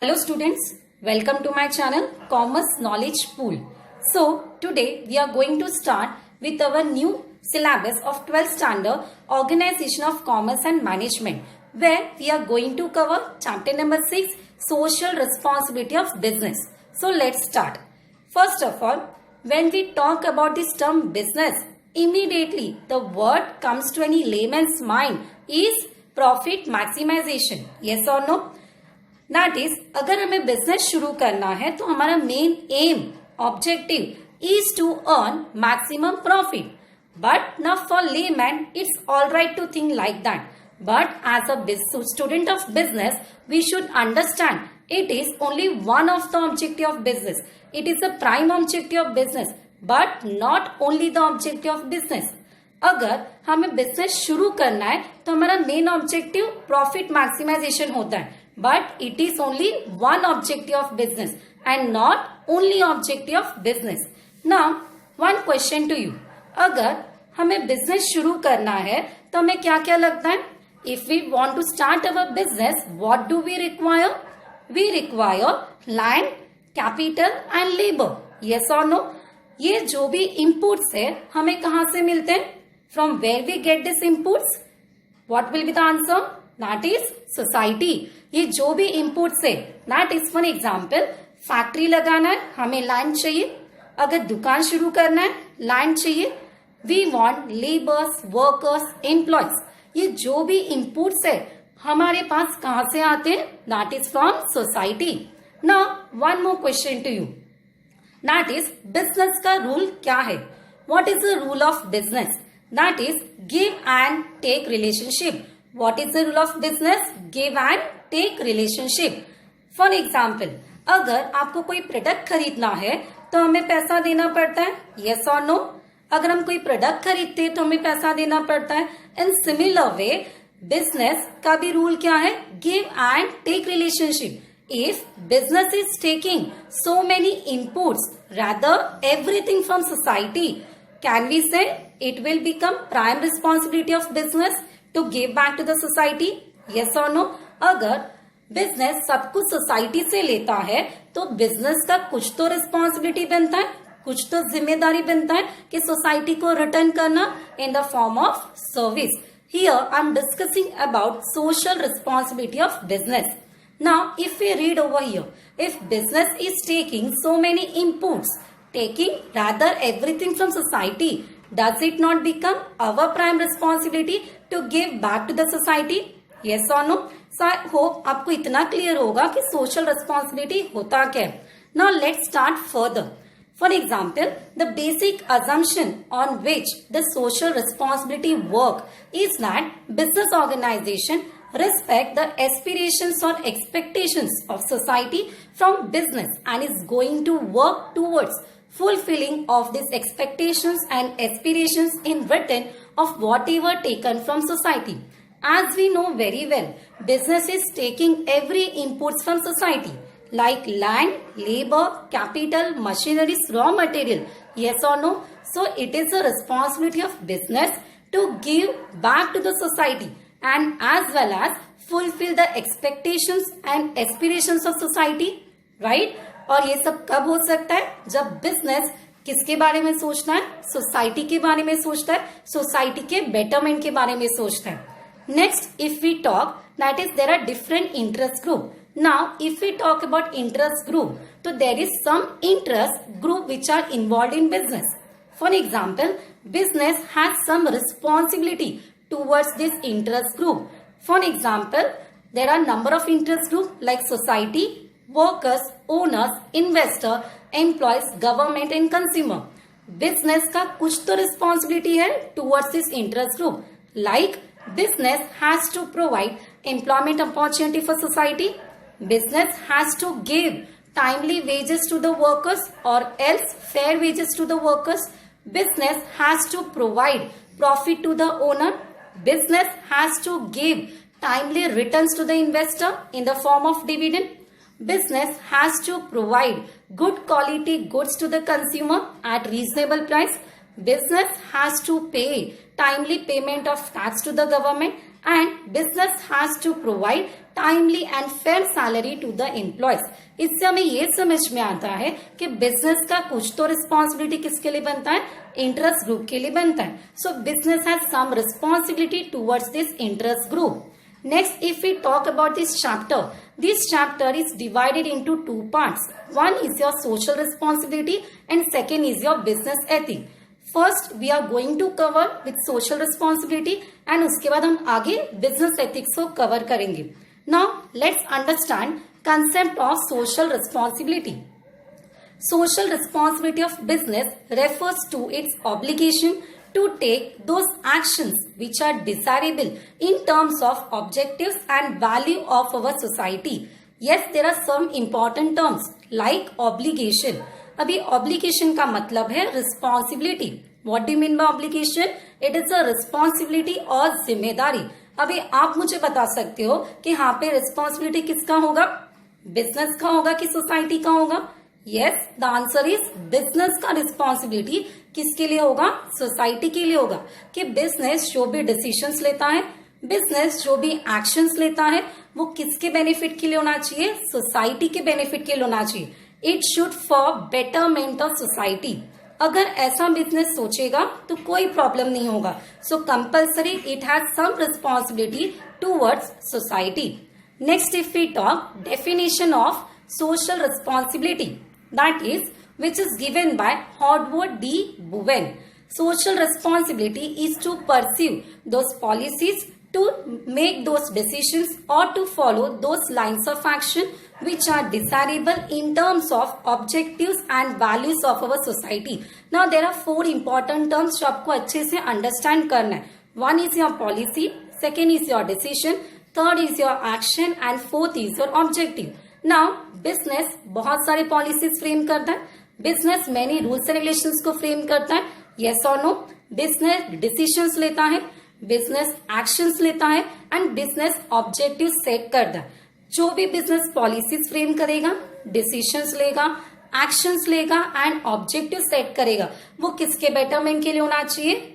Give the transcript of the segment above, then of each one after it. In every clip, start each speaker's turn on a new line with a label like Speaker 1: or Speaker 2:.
Speaker 1: Hello students, welcome to my channel Commerce Knowledge Pool. So today we are going to start with our new syllabus of 12th standard Organization of Commerce and Management, where we are going to cover chapter number 6 Social Responsibility of Business. So let's start. First of all, when we talk about this term business, immediately the word comes to any layman's mind is profit maximization. Yes or no? That is अगर हमें बिजनेस शुरू करना है तो हमारा main aim objective is to earn maximum profit. But now for layman it's all right to think like that, but as a student of business we should understand it is only one of the objective of business. It is a prime objective of business, but not only the objective of business. अगर हमें बिजनेस शुरू करना है तो हमारा main objective profit maximization होता है, but it is only one objective of business and not only objective of business. Now one question to you, अगर हमें बिजनेस शुरू करना है तो हमें क्या क्या लगता है? If we want to start our business, what do we require? We require land, capital and labour. Yes और नो? ये जो भी इनपुट्स है हमें कहां से मिलते हैं? From where we get this inputs? What will be the answer? That is society. ये जो भी इनपुट्स है, that is for example factory लगाना है, हमें लैंड चाहिए. अगर दुकान शुरू करना है, लैंड चाहिए. We want labours, workers, employees. ये जो भी इनपुट्स है हमारे पास कहां से आते हैं? That is from society. Now one more question to you, that is business का रूल क्या है? What is the rule of business? That is give and take relationship. What is the rule of business? Give and take relationship. For example, अगर आपको कोई product खरीदना है तो हमें पैसा देना पड़ता है. Yes or no? अगर हम कोई प्रोडक्ट खरीदते हैं तो हमें पैसा देना पड़ता है. In similar way, बिजनेस का भी रूल क्या है? Give and take relationship. If business is taking so many inputs, rather everything from society, can we say it will become prime responsibility of business to give back to the society? Yes or no? अगर business सब कुछ society से लेता है तो business का कुछ तो रिस्पॉन्सिबिलिटी बनता है, कुछ तो जिम्मेदारी बनता है कि सोसाइटी को रिटर्न करना in the form of service. Here I am discussing about social responsibility of business. Now if we read over here, if business is taking so many inputs, taking rather everything from society, does it not become our prime responsibility to give back to the society? Yes or no? So I hope आपको इतना clear होगा कि social responsibility होता क्या है. Now let's start further. For example, the basic assumption on which the social responsibility work is that business organization respect the aspirations or expectations of society from business and is going to work towards fulfilling of these expectations and aspirations in return of whatever taken from society. As we know very well, business is taking every inputs from society like land, labor, capital, machineries, raw material. Yes or no? So it is a responsibility of business to give back to the society and as well as fulfill the expectations and aspirations of society, right? और ये सब कब हो सकता है? जब business किसके बारे में सोचना है? सोसाइटी के बारे में सोचता है, सोसाइटी के बेटरमेंट के बारे में सोचता है. Next, if we talk, that is there are different interest group. Now if we talk about interest group, तो there is some interest group which are involve in business. For example, business has some responsibility towards this interest group. For example, there are number of interest group like society, workers, owners, investor, employees, government and consumer. Business का कुछ तो responsibility है towards this interest group, like business has to provide employment opportunity for society. Business has to give timely wages to the workers or else fair wages to the workers. Business has to provide profit to the owner. Business has to give timely returns to the investor in the form of dividend. Business has to provide good quality goods to the consumer at reasonable price. Business has to pay timely payment of tax to the government and business has to provide timely and fair salary to the employees. इससे हमें ये समझ में आता है कि business का कुछ तो रिस्पॉन्सिबिलिटी किसके लिए बनता है, इंटरेस्ट ग्रुप के लिए बनता है। So business has some responsibility towards this interest group. Next, if we talk about this chapter is divided into two parts. One is your social responsibility and second is your business ethic. First, we are going to cover with social responsibility and उसके बाद हम आगे business ethics को cover करेंगे. Now, let's understand concept of social responsibility. Social responsibility of business refers to its obligation to take those actions which are desirable in terms of objectives and value of our society. Yes, there are some important terms like obligation. अभी obligation का मतलब है responsibility. What do you mean by obligation? It is a responsibility और जिम्मेदारी। अभी आप मुझे बता सकते हो कि यहाँ पे responsibility किसका होगा, बिजनेस का होगा कि सोसाइटी का होगा? Yes, the answer is business का रिस्पॉन्सिबिलिटी किसके लिए होगा, सोसाइटी के लिए होगा। कि बिजनेस जो भी डिसीजंस लेता है, बिजनेस जो भी एक्शंस लेता है, वो किसके बेनिफिट के लिए होना चाहिए, सोसाइटी के बेनिफिट के लिए होना चाहिए। It should for betterment of society. अगर ऐसा बिजनेस सोचेगा तो कोई प्रॉब्लम नहीं होगा। So compulsory it has some responsibility towards society. Next, if we talk definition of social responsibility, that is which is given by Howard D. Bowen. Social responsibility is to pursue those policies, to make those decisions or to follow those lines of action which are desirable in terms of objectives and values of our society. Now there are four important terms जो आपको अच्छे से understand करना है. One is your policy, second is your decision, third is your action and fourth is your objective. Now business बहुत सारे policies frame करता है, business many rules and regulations को फ्रेम करता है, यस और नो। बिजनेस डिसीजंस लेता है, बिजनेस एक्शंस लेता है एंड बिजनेस ऑब्जेक्टिव सेट करता है। जो भी बिजनेस पॉलिसीज फ्रेम करेगा, डिसीजंस लेगा, एक्शंस लेगा एंड ऑब्जेक्टिव सेट करेगा, वो किसके बेटरमेंट के लिए होना चाहिए?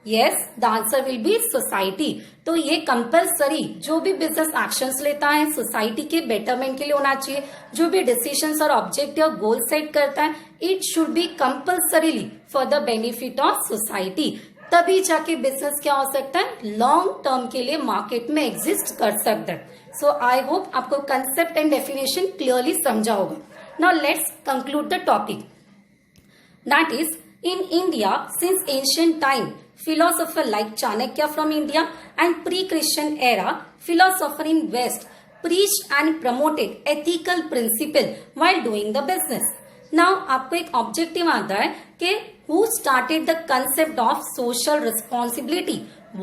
Speaker 1: Yes, the answer will be society. तो ये कंपल्सरी जो भी बिजनेस एक्शंस लेता है सोसाइटी के बेटरमेंट के लिए होना चाहिए। जो भी डिसीजंस और ऑब्जेक्टिव और गोल सेट करता है, it should be compulsorily for the benefit of society. तभी जाके बिजनेस क्या हो सकता है, लॉन्ग टर्म के लिए मार्केट में एग्जिस्ट कर सकता है। सो आई होप आपको कंसेप्ट एंड डेफिनेशन क्लियरली समझा होगा। Now let's conclude the topic. That is in India, since ancient time, philosopher like Chanakya from India and pre-Christian era, philosopher in West preached and promoted ethical principle while doing the business. Now, आपको एक objective आता है कि who started the concept of social responsibility?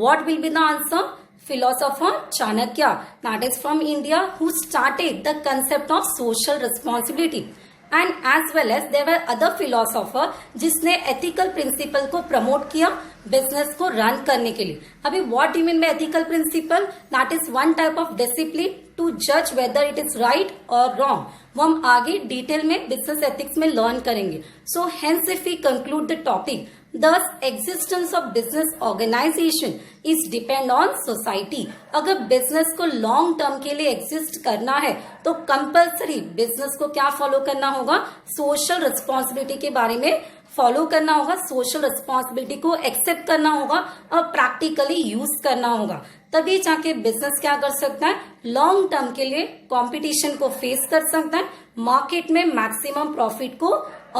Speaker 1: What will be the answer? Philosopher Chanakya, that is from India, who started the concept of social responsibility. And as well as there were other philosopher जिसने ethical principle को promote किया business को run करने के लिए। अभी what you mean by ethical principle? That is one type of discipline to जज whether it is right और रॉन्ग। वो हम आगे डिटेल में बिजनेस एथिक्स में लर्न करेंगे। So hence if we conclude the topic, thus existence of business organization is depend on society. अगर business को लॉन्ग टर्म के लिए एग्जिस्ट करना है तो कंपल्सरी बिजनेस को क्या फॉलो करना होगा, सोशल रिस्पॉन्सिबिलिटी के बारे में फॉलो करना होगा, सोशल रिस्पॉन्सिबिलिटी को एक्सेप्ट करना होगा और प्रैक्टिकली यूज करना होगा। तभी जाके बिजनेस क्या कर सकता है, लॉन्ग टर्म के लिए कंपटीशन को फेस कर सकता है, मार्केट में मैक्सिमम प्रॉफिट को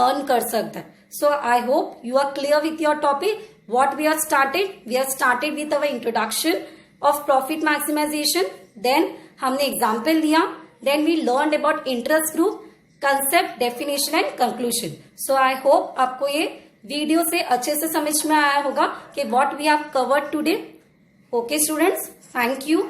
Speaker 1: अर्न कर सकता है। So I hope you are clear with your topic. What we have started? We have started with our introduction of profit maximization. Then हमने example दिया. Then we learned about interest group, concept, definition and conclusion. So I hope आपको ये video से अच्छे से समझ में आया होगा कि what we have covered today. Okay students, thank you.